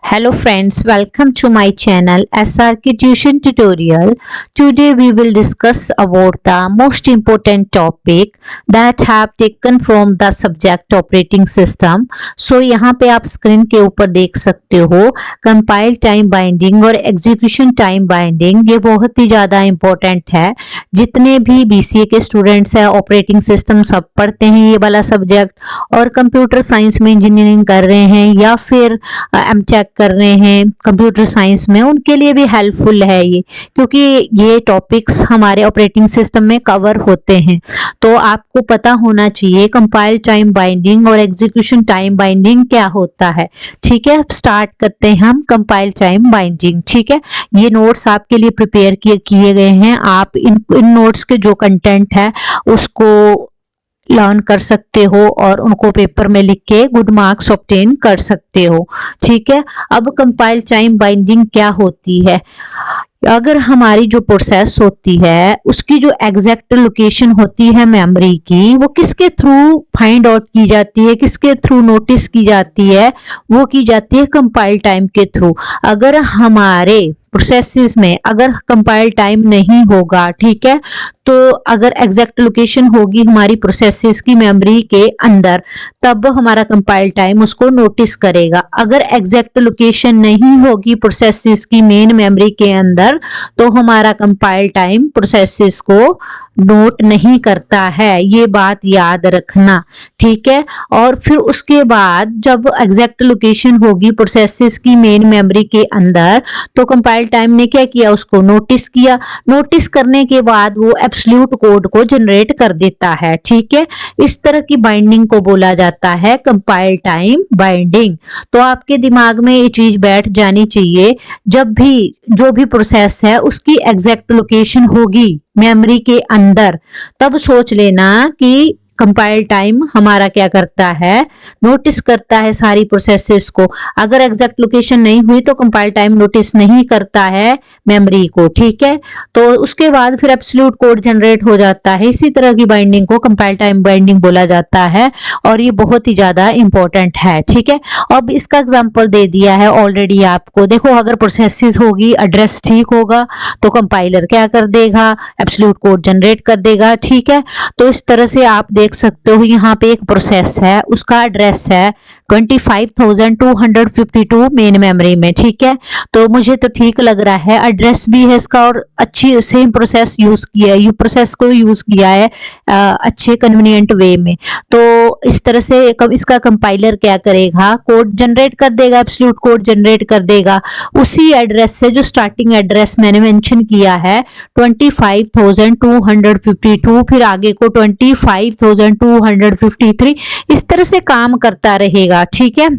Hello friends, welcome to my channel SRK Tuition Tutorial. Today we will discuss about the most important topic that have taken from the subject operating system. So यहाँ पे आप screen के ऊपर देख सकते हो compile time binding और execution time binding. ये बहुत ही ज़्यादा इम्पोर्टेंट है। जितने भी BCA के स्टूडेंट्स हैं ऑपरेटिंग सिस्टम सब पढ़ते हैं ये वाला सब्जेक्ट और कंप्यूटर साइंस में इंजीनियरिंग कर रहे हैं या फिर एमटेक कर रहे हैं कंप्यूटर साइंस में, उनके लिए भी हेल्पफुल है ये, क्योंकि ये टॉपिक्स हमारे ऑपरेटिंग सिस्टम में कवर होते हैं। तो आपको पता होना चाहिए कंपाइल टाइम बाइंडिंग और एग्जीक्यूशन टाइम बाइंडिंग क्या होता है। ठीक है, स्टार्ट करते हैं हम कंपाइल टाइम बाइंडिंग। ठीक है, ये नोट्स आपके लिए प्रिपेयर किए गए हैं। आप इन नोट्स के जो कंटेंट है उसको लर्न कर सकते हो और उनको पेपर में लिख के गुड मार्क्स ऑब्टेन कर सकते हो। ठीक है, अब कंपाइल टाइम बाइंडिंग क्या होती है। अगर हमारी जो प्रोसेस होती है उसकी जो एग्जैक्ट लोकेशन होती है मेमोरी की, वो किसके थ्रू फाइंड आउट की जाती है, किसके थ्रू नोटिस की जाती है, वो की जाती है कंपाइल टाइम के थ्रू। अगर हमारे प्रोसेसेस में अगर कंपाइल टाइम नहीं होगा, ठीक है, तो अगर एग्जैक्ट लोकेशन होगी हमारी प्रोसेसेस की मेमोरी के अंदर, तब हमारा कंपाइल टाइम उसको नोटिस करेगा। अगर एग्जैक्ट लोकेशन नहीं होगी प्रोसेसेस की मेन मेमोरी के अंदर, तो हमारा कंपाइल टाइम प्रोसेसेस को नोट नहीं करता है। ये बात याद रखना, ठीक है। और फिर उसके बाद जब एग्जैक्ट लोकेशन होगी प्रोसेसेस की मेन मेमोरी के अंदर, तो कंपाइल टाइम ने क्या किया, उसको नोटिस किया। नोटिस करने के बाद वो एब्सोल्यूट कोड को जनरेट कर देता है। ठीक है, इस तरह की बाइंडिंग को बोला जाता है कंपाइल टाइम बाइंडिंग। तो आपके दिमाग में ये चीज बैठ जानी चाहिए, जब भी जो भी प्रोसेस है उसकी एग्जैक्ट लोकेशन होगी मेमोरी के अंदर, तब सोच लेना कि कंपाइल टाइम हमारा क्या करता है, नोटिस करता है सारी प्रोसेसेस को। अगर एग्जैक्ट लोकेशन नहीं हुई तो कंपाइल टाइम नोटिस नहीं करता है मेमोरी को। ठीक है, तो उसके बाद फिर एब्सोल्यूट कोड जनरेट हो जाता है। इसी तरह की बाइंडिंग को कंपाइल टाइम बाइंडिंग बोला जाता है और ये बहुत ही ज्यादा इंपॉर्टेंट है। ठीक है, अब इसका एग्जाम्पल दे दिया है ऑलरेडी आपको। देखो, अगर प्रोसेसेस होगी, एड्रेस ठीक होगा, तो कंपाइलर क्या कर देगा, एब्सोल्यूट कोड जनरेट कर देगा। ठीक है, तो इस तरह से आप देख सकते हो यहाँ पे एक प्रोसेस है, उसका एड्रेस है 25,252 मेन मेमोरी में। ठीक है, तो मुझे तो ठीक लग रहा है, एड्रेस भी है इसका और अच्छी सेम प्रोसेस यूज किया है, प्रोसेस को यूज किया है अच्छे कन्वीनियंट वे में। तो इस तरह से इसका कंपाइलर क्या करेगा, कोड जनरेट कर देगा, एब्सोल्यूट कोड जनरेट कर देगा उसी एड्रेस से जो स्टार्टिंग एड्रेस मैंने मेंशन किया है 25,252, फिर आगे को 25,253, इस तरह से काम करता रहेगा। ठीक है,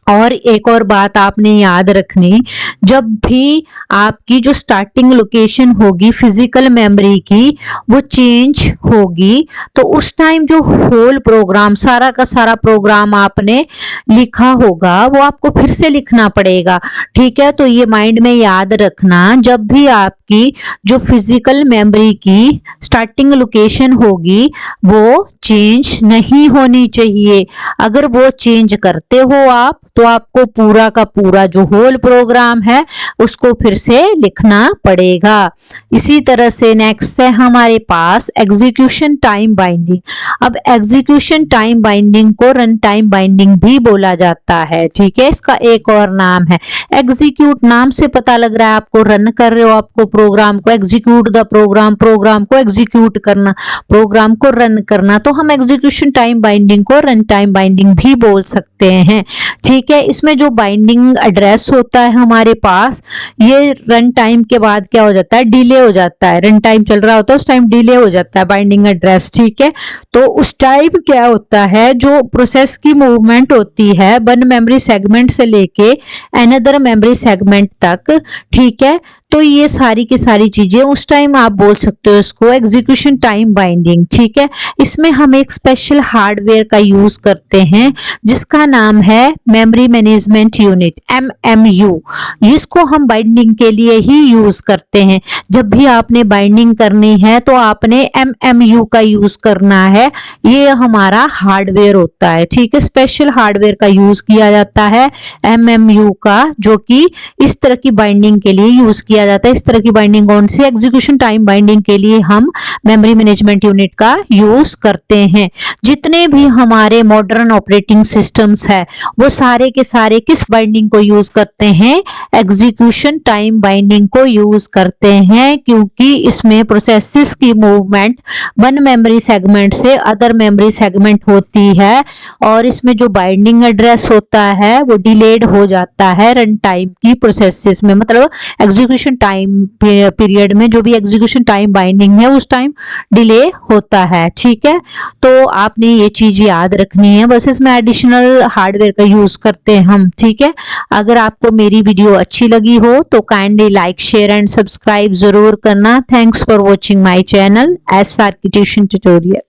और एक और बात आपने याद रखनी, जब भी आपकी जो स्टार्टिंग लोकेशन होगी फिजिकल मेमोरी की वो चेंज होगी, तो उस टाइम जो होल प्रोग्राम, सारा का सारा प्रोग्राम आपने लिखा होगा वो आपको फिर से लिखना पड़ेगा। ठीक है, तो ये माइंड में याद रखना, जब भी आपकी जो फिजिकल मेमोरी की स्टार्टिंग लोकेशन होगी वो चेंज नहीं होनी चाहिए। अगर वो चेंज करते हो आप, तो आपको पूरा का पूरा जो होल प्रोग्राम है उसको फिर से लिखना पड़ेगा। इसी तरह से नेक्स्ट है हमारे पास एग्जीक्यूशन टाइम बाइंडिंग। अब एग्जीक्यूशन टाइम बाइंडिंग को रन टाइम बाइंडिंग भी बोला जाता है। ठीक है, इसका एक और नाम है एग्जीक्यूट। नाम से पता लग रहा है आपको रन कर रहे हो, आपको प्रोग्राम को एग्जीक्यूट द प्रोग्राम, प्रोग्राम को एग्जीक्यूट करना, प्रोग्राम को रन करना। तो हम एग्जीक्यूशन टाइम बाइंडिंग को रन टाइम बाइंडिंग भी बोल सकते हैं। ठीक है, इसमें जो बाइंडिंग एड्रेस होता है हमारे पास, ये रन टाइम के बाद क्या हो जाता है, डिले हो जाता है। रन टाइम चल रहा होता है उस टाइम डिले हो जाता है बाइंडिंग एड्रेस। ठीक है, तो उस टाइम क्या होता है, जो प्रोसेस की मूवमेंट होती है वन मेमोरी सेगमेंट से लेके अनदर मेमोरी सेगमेंट तक, ठीक है, तो ये सारी की सारी चीजें उस टाइम आप बोल सकते हो इसको एग्जीक्यूशन टाइम बाइंडिंग। ठीक है, इसमें हम एक स्पेशल हार्डवेयर का यूज करते हैं जिसका नाम है मेमोरी मैनेजमेंट यूनिट, MMU। इसको हम बाइंडिंग के लिए ही यूज करते हैं। जब भी आपने बाइंडिंग करनी है तो आपने MMU का यूज करना है। ये हमारा हार्डवेयर होता है। ठीक है, स्पेशल हार्डवेयर का यूज किया जाता है MMU का, जो कि इस तरह की बाइंडिंग के लिए यूज किया जाता है। इस तरह की बाइंडिंग कौन सी? एग्जीक्यूशन टाइम बाइंडिंग के लिए हम मेमोरी मैनेजमेंट यूनिट का यूज करते हैं। जितने भी हमारे मॉडर्न ऑपरेटिंग सिस्टम्स है वो सारे के सारे किस बाइंडिंग को यूज करते हैं? एग्जीक्यूशन टाइम बाइंडिंग को यूज करते हैं, क्योंकि इसमें प्रोसेसेस की मूवमेंट वन मेमोरी सेगमेंट से अदर मेमोरी सेगमेंट होती है और इसमें जो बाइंडिंग एड्रेस होता है वो डिलेड हो जाता है रन टाइम की प्रोसेसेस में। मतलब एग्जीक्यूशन टाइम पीरियड में जो भी एग्जीक्यूशन टाइम बाइंडिंग है उस टाइम डिले होता है। ठीक है, तो आपने ये चीज याद रखनी है। बस इसमें एडिशनल हार्डवेयर का यूज करते हैं हम। ठीक है, अगर आपको मेरी वीडियो अच्छी लगी हो तो kindly like, share and subscribe जरूर करना। Thanks for watching my channel SRK tuition tutorial.